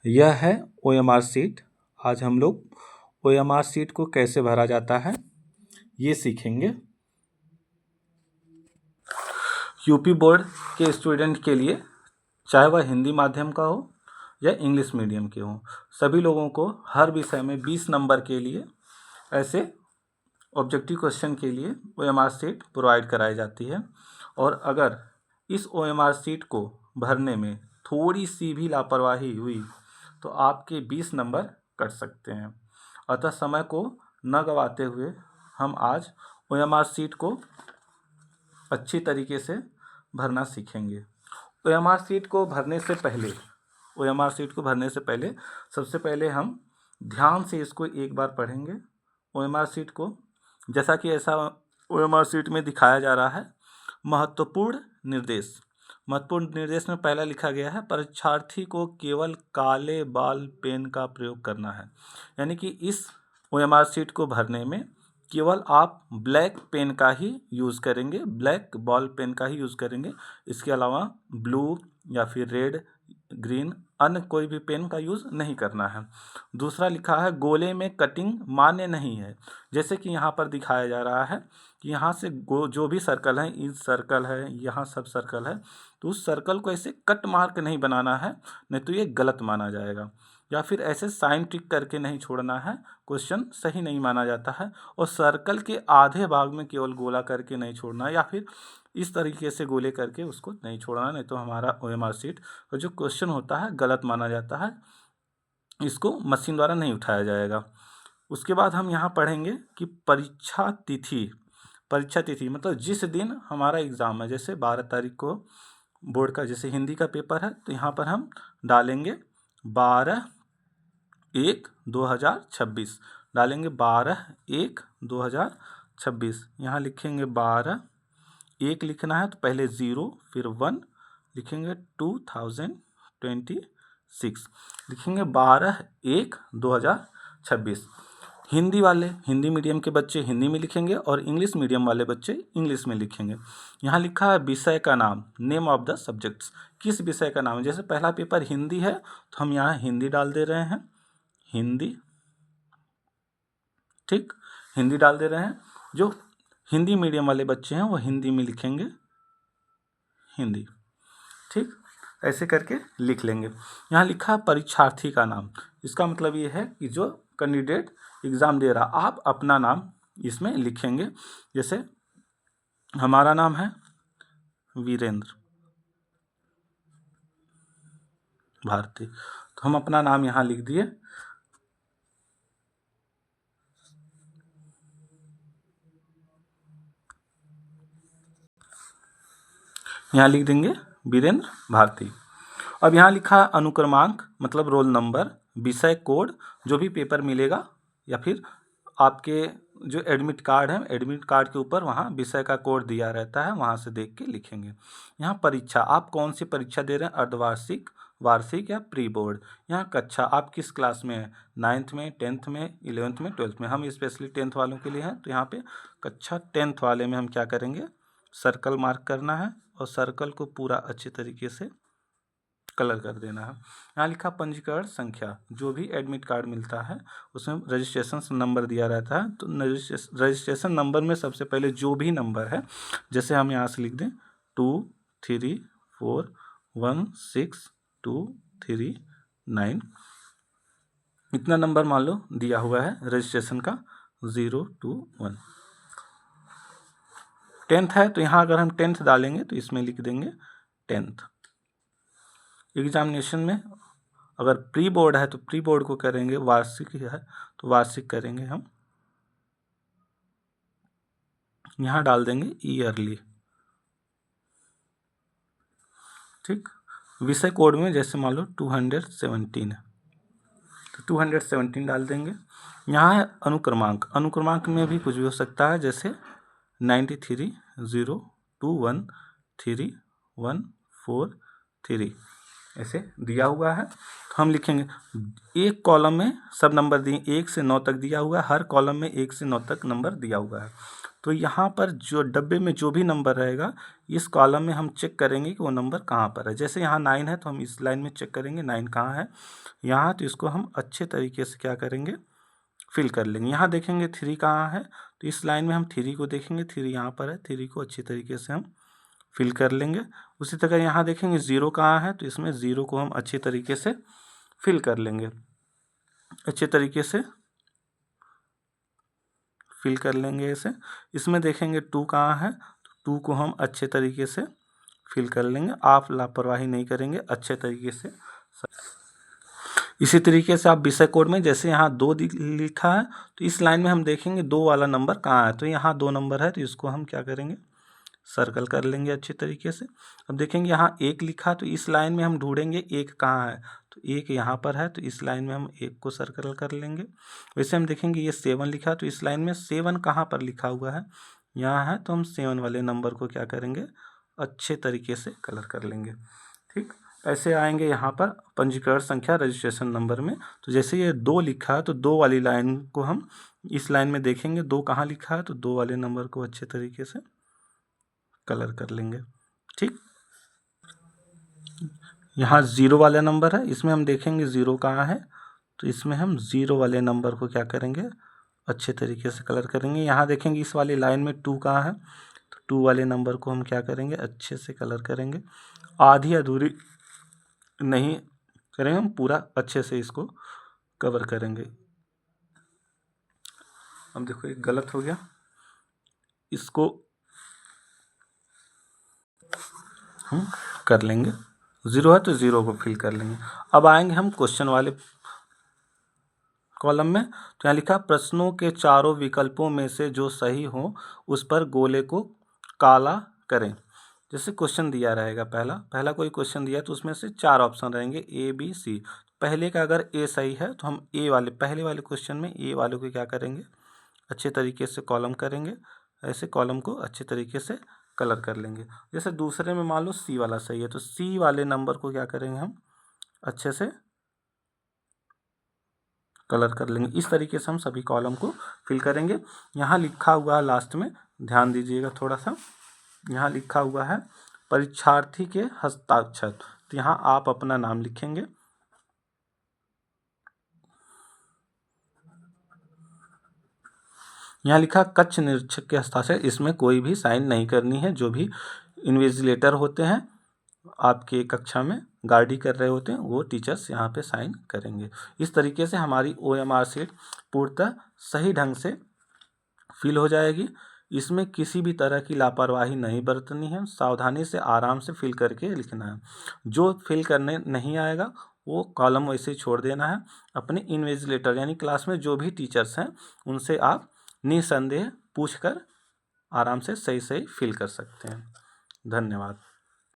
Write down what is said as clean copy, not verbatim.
यह है OMR sheet. आज हम लोग OMR शीट को कैसे भरा जाता है ये सीखेंगे। यूपी बोर्ड के स्टूडेंट के लिए, चाहे वह हिंदी माध्यम का हो या इंग्लिश मीडियम के हो, सभी लोगों को हर विषय में 20 नंबर के लिए ऐसे ऑब्जेक्टिव क्वेश्चन के लिए OMR शीट प्रोवाइड कराई जाती है। और अगर इस OMR शीट को भरने में थोड़ी सी भी लापरवाही हुई तो आपके 20 नंबर कट सकते हैं। अतः समय को न गंवाते हुए हम आज OMR शीट को अच्छी तरीके से भरना सीखेंगे। OMR शीट को भरने से पहले सबसे पहले हम ध्यान से इसको एक बार पढ़ेंगे। OMR शीट को जैसा कि ऐसा OMR शीट में दिखाया जा रहा है। महत्वपूर्ण निर्देश में पहला लिखा गया है, परीक्षार्थी को केवल काले बॉल पेन का प्रयोग करना है। यानी कि इस OMR शीट को भरने में केवल आप ब्लैक पेन का ही यूज़ करेंगे, ब्लैक बॉल पेन का ही यूज़ करेंगे। इसके अलावा ब्लू या फिर रेड, ग्रीन, अन्य कोई भी पेन का यूज़ नहीं करना है। दूसरा लिखा है, गोले में कटिंग मान्य नहीं है। जैसे कि यहाँ पर दिखाया जा रहा है कि यहाँ से जो भी सर्कल है, इस सर्कल है, यहाँ सब सर्कल है, तो उस सर्कल को ऐसे कट मार्क नहीं बनाना है, नहीं तो ये गलत माना जाएगा। या फिर ऐसे साइन टिक करके नहीं छोड़ना है, क्वेश्चन सही नहीं माना जाता है। और सर्कल के आधे भाग में केवल गोला करके नहीं छोड़ना, या फिर इस तरीके से गोले करके उसको नहीं छोड़ना, नहीं तो हमारा OMR शीट का जो क्वेश्चन होता है गलत माना जाता है। इसको मशीन द्वारा नहीं उठाया जाएगा। उसके बाद हम यहाँ पढ़ेंगे कि परीक्षा तिथि मतलब जिस दिन हमारा एग्ज़ाम है। जैसे 12 तारीख को बोर्ड का जैसे हिंदी का पेपर है, तो यहाँ पर हम डालेंगे 12/1/2026 डालेंगे 12/1/2026। यहाँ लिखेंगे 12, 1 लिखना है तो पहले 0 फिर 1 लिखेंगे, 2026 लिखेंगे 12/1/2026। हिंदी मीडियम के बच्चे हिंदी में लिखेंगे और इंग्लिश मीडियम वाले बच्चे इंग्लिश में लिखेंगे। यहाँ लिखा है विषय का नाम, नेम ऑफ द सब्जेक्ट्स, किस विषय का नाम है। जैसे पहला पेपर हिंदी है तो हम यहाँ हिंदी डाल दे रहे हैं, हिंदी, ठीक, हिंदी डाल दे रहे हैं। जो हिंदी मीडियम वाले बच्चे हैं वो हिंदी में लिखेंगे, हिंदी, ठीक, ऐसे करके लिख लेंगे। यहाँ लिखा है परीक्षार्थी का नाम, इसका मतलब ये है कि जो कैंडिडेट एग्ज़ाम दे रहा, आप अपना नाम इसमें लिखेंगे। जैसे हमारा नाम है वीरेंद्र भारती, तो हम अपना नाम यहाँ लिख दिए। यहाँ लिख देंगे वीरेंद्र भारती। अब यहाँ लिखा है अनुक्रमांक मतलब रोल नंबर, विषय कोड, जो भी पेपर मिलेगा या फिर आपके जो एडमिट कार्ड है, एडमिट कार्ड के ऊपर वहाँ विषय का कोड दिया रहता है, वहाँ से देख के लिखेंगे। यहाँ परीक्षा, आप कौन सी परीक्षा दे रहे हैं, अर्धवार्षिक, वार्षिक या प्री बोर्ड। यहाँ कक्षा, आप किस क्लास में हैं, 9th में, 10th में, 11th में, 12th में। हम स्पेशली 10th वालों के लिए हैं, तो यहाँ पे कक्षा 10th वाले में हम क्या करेंगे, सर्कल मार्क करना है और सर्कल को पूरा अच्छे तरीके से कलर कर देना है। यहाँ लिखा पंजीकरण संख्या, जो भी एडमिट कार्ड मिलता है उसमें रजिस्ट्रेशन नंबर दिया रहता है, तो रजिस्ट्रेशन नंबर में सबसे पहले जो भी नंबर है, जैसे हम यहाँ से लिख दें 23416239, इतना नंबर मान लो दिया हुआ है रजिस्ट्रेशन का, 0 to 1। 10th है तो यहाँ अगर हम 10th डालेंगे तो इसमें लिख देंगे 10th। एग्जामिनेशन में अगर प्री बोर्ड है तो प्री बोर्ड को करेंगे, वार्षिक है तो वार्षिक करेंगे हम, यहाँ डाल देंगे ईयरली, ठीक। विषय कोड में जैसे मान लो 217 है तो 217 डाल देंगे। यहाँ है अनुक्रमांक में भी कुछ भी हो सकता है, जैसे 93021314 ऐसे दिया हुआ है, तो हम लिखेंगे। एक कॉलम में सब नंबर दिए, 1 से 9 तक दिया हुआ है, हर कॉलम में 1 से 9 तक नंबर दिया हुआ है, तो यहाँ पर जो डब्बे में जो भी नंबर रहेगा इस कॉलम में हम चेक करेंगे कि वो नंबर कहाँ पर है। जैसे यहाँ 9 है तो हम इस लाइन में चेक करेंगे 9 कहाँ है यहाँ, तो इसको हम अच्छे तरीके से क्या करेंगे, फिल कर लेंगे। यहाँ देखेंगे 3 कहाँ है, तो इस लाइन में हम 3 को देखेंगे, 3 यहाँ पर है, 3 को अच्छी तरीके से हम फिल कर लेंगे। उसी तरह यहाँ देखेंगे 0 कहाँ है, तो इसमें 0 को हम अच्छी तरीके से फिल कर लेंगे, अच्छे तरीके से फिल कर लेंगे इसे। इसमें देखेंगे 2 कहाँ है, तो 2 को हम अच्छे तरीके से फिल कर लेंगे। आप लापरवाही नहीं करेंगे, अच्छे तरीके से। इसी तरीके से आप विषय कोड में जैसे यहाँ 2 लिखा है तो इस लाइन में हम देखेंगे 2 वाला नंबर कहाँ है, तो यहाँ 2 नंबर है तो इसको हम क्या करेंगे, सर्कल कर लेंगे अच्छे तरीके से। अब देखेंगे यहाँ 1 लिखा तो इस लाइन में हम ढूंढेंगे 1 कहाँ है, तो 1 यहाँ पर है तो इस लाइन में हम 1 को सर्कल कर लेंगे। वैसे हम देखेंगे ये 7 लिखा तो इस लाइन में 7 कहाँ पर लिखा हुआ है, यहाँ है, तो हम 7 वाले नंबर को क्या करेंगे, अच्छे तरीके से कलर कर लेंगे। ठीक, ऐसे आएंगे यहाँ पर पंजीकरण संख्या रजिस्ट्रेशन नंबर में। तो जैसे ये 2 लिखा है तो 2 वाली लाइन को हम इस लाइन में देखेंगे 2 कहाँ लिखा है, तो 2 वाले नंबर को अच्छे तरीके से कलर कर लेंगे। ठीक, यहाँ 0 वाला नंबर है, इसमें हम देखेंगे 0 कहाँ है, तो इसमें हम 0 वाले नंबर को क्या करेंगे, अच्छे तरीके से कलर करेंगे। यहाँ देखेंगे इस वाली लाइन में 2 कहाँ है, तो 2 वाले नंबर को हम क्या करेंगे, अच्छे से कलर करेंगे। आधी अधूरी नहीं करेंगे, हम पूरा अच्छे से इसको कवर करेंगे। अब देखो एक गलत हो गया, इसको हम कर लेंगे, 0 है तो 0 को फिल कर लेंगे। अब आएंगे हम क्वेश्चन वाले कॉलम में, तो यहाँ लिखा प्रश्नों के चारों विकल्पों में से जो सही हो उस पर गोले को काला करें। जैसे क्वेश्चन दिया रहेगा, पहला कोई क्वेश्चन दिया तो उसमें से 4 ऑप्शन रहेंगे A B C। पहले का अगर A सही है तो हम A वाले पहले वाले क्वेश्चन में A वाले को क्या करेंगे, अच्छे तरीके से कॉलम करेंगे, ऐसे कॉलम को अच्छे तरीके से कलर कर लेंगे। जैसे दूसरे में मान लो C वाला सही है तो C वाले नंबर को क्या करेंगे, हम अच्छे से कलर कर लेंगे। इस तरीके से हम सभी कॉलम को फिल करेंगे। यहाँ लिखा हुआ है लास्ट में, ध्यान दीजिएगा थोड़ा सा, यहाँ लिखा हुआ है परीक्षार्थी के हस्ताक्षर, तो यहाँ आप अपना नाम लिखेंगे। यहाँ लिखा कक्ष निरीक्षक के हस्ताक्षर, इसमें कोई भी साइन नहीं करनी है। जो भी इन्विजिलेटर होते हैं आपके कक्षा में गार्डी कर रहे होते हैं वो टीचर्स यहाँ पे साइन करेंगे। इस तरीके से हमारी OMR शीट पूर्णतः सही ढंग से फिल हो जाएगी। इसमें किसी भी तरह की लापरवाही नहीं बरतनी है, सावधानी से आराम से फिल करके लिखना है। जो फिल करने नहीं आएगा वो कॉलम वैसे ही छोड़ देना है। अपने इन्विजिलेटर यानी क्लास में जो भी टीचर्स हैं उनसे आप निसंदेह पूछकर आराम से सही फिल कर सकते हैं। धन्यवाद।